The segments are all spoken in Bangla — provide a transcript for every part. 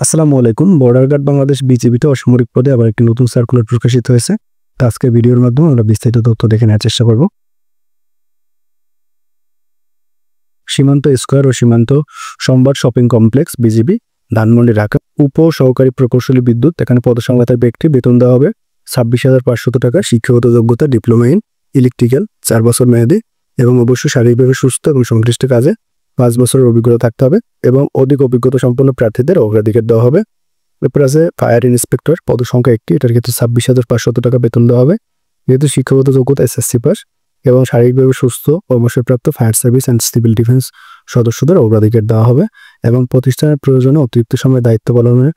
আসসালামু আলাইকুম। বর্ডার গার্ড বাংলাদেশ বিজিবিতে অসামরিক পদে আবার একটি নতুন সার্কুলার প্রকাশিত হয়েছে। তো আজকের ভিডিওর মাধ্যমে আমরা বিস্তারিত তথ্য দেখে নেওয়ার চেষ্টা করব। সীমান্ত স্কয়ার ও সীমান্ত Shambhar shopping complex BGB Dhanmondi Dhaka উপ সহকারী প্রকৌশলী বিদ্যুৎ, এখানে পদসংখ্যাতার ব্যক্তি বেতন দেওয়া হবে 26,500 টাকা। শিক্ষাগত যোগ্যতা ডিপ্লোমা ইন ইলেকট্রিক্যাল, 4 বছর মেয়াদী এবং অবশ্যই শারীরিকভাবে সুস্থ এবং সংশ্লিষ্ট কাজে 5 বছরের অভিজ্ঞতা থাকতে হবে এবং অধিক অভিজ্ঞতা সম্পন্ন প্রার্থীদের অগ্রাধিকার দেওয়া হবে। এরপর আছে ফায়ার ইন্সপেক্টর, পদসংখ্যা একটি, এটার ক্ষেত্রে 26,500 টাকা বেতন দেওয়া হবে। যেহেতু শিক্ষাগত যোগ্যতা এসএসসি পাস এবং শারীরিকভাবে সুস্থ অবসরপ্রাপ্ত fire service and civil defence সদস্যদের অগ্রাধিকার দেওয়া হবে এবং প্রতিষ্ঠানের প্রয়োজনে অতিরিক্ত সময় দায়িত্ব পালনের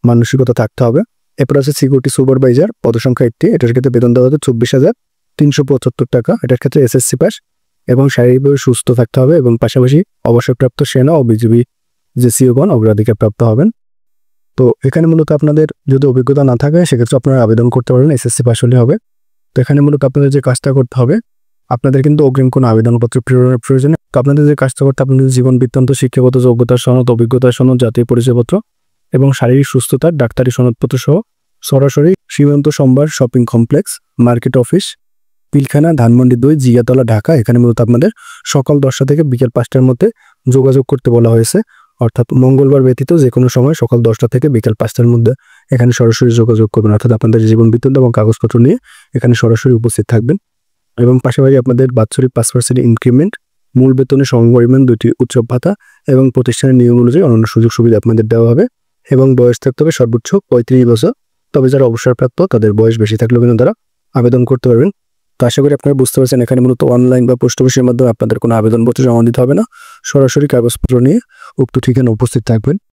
মানসিকতা থাকতে হবে। এরপর আছে সিকিউরিটি সুপারভাইজার, পদসংখ্যা একটি, এটার ক্ষেত্রে বেতন দেওয়া হবে 24,375 টাকা। এটার ক্ষেত্রে এসএসসি পাস এবং শারীরিকভাবে সুস্থ থাকতে হবে এবং পাশাপাশি অবসরপ্রাপ্ত সেনা ও বিজিবি জেসিওগণ অগ্রাধিকার প্রাপ্ত হবেন। তো এখানে মূলত আপনাদের যদি অভিজ্ঞতা না থাকে সেক্ষেত্রে আপনারা আবেদন করতে পারবেন, এসএসসি পাস হলে হবে। তো এখানে মূলত আপনাদের যে কাজটা করতে হবে, আপনাদের কিন্তু অগ্রিম কোনো আবেদনপত্র প্রেরণের প্রয়োজন নেই। তো আপনাদের যে কাজটা করতে, আপনাদের জীবন বৃত্তান্ত, শিক্ষাগত যোগ্যতার সনদ, অভিজ্ঞতার সনদ, জাতীয় পরিচয়পত্র এবং শারীরিক সুস্থতার ডাক্তারি সনদপত্র সহ সরাসরি Simanta Shambhar shopping complex, market office, Pilkhana, Dhanmondi 2, Zigatola, Dhaka, এখানে মূলত আপনাদের সকাল 10টা থেকে বিকেল 5টার মধ্যে যোগাযোগ করতে বলা হয়েছে। অর্থাৎ মঙ্গলবার ব্যতীত যে কোনো সময় সকাল 10টা থেকে বিকেল 5টার মধ্যে এখানে সরাসরি যোগাযোগ করবেন। অর্থাৎ আপনাদের জীবন বৃত্তান্ত এবং কাগজপত্র নিয়ে এখানে সরাসরি উপস্থিত থাকবেন এবং পাশাপাশি আপনাদের বাৎসরিক 5% ইনক্রিমেন্ট, মূল বেতনের সমপরিমাণ 2টি উৎসব ভাতা এবং প্রতিষ্ঠানের নিয়ম অনুযায়ী অন্যান্য সুযোগ সুবিধা আপনাদের দেওয়া হবে এবং বয়স থাকতে হবে সর্বোচ্চ 35 বছর। তবে যারা অবসরপ্রাপ্ত তাদের বয়স বেশি থাকলেও কিন্তু তারা আবেদন করতে পারবেন। তো আশা করি আপনারা বুঝতে পারছেন, এখানে মূলত অনলাইন বা পোস্ট অফিসের মাধ্যমে আপনাদের কোনো আবেদনপত্র জমা দিতে হবে না, সরাসরি কাগজপত্র নিয়ে উক্ত ঠিকানা উপস্থিত থাকবেন।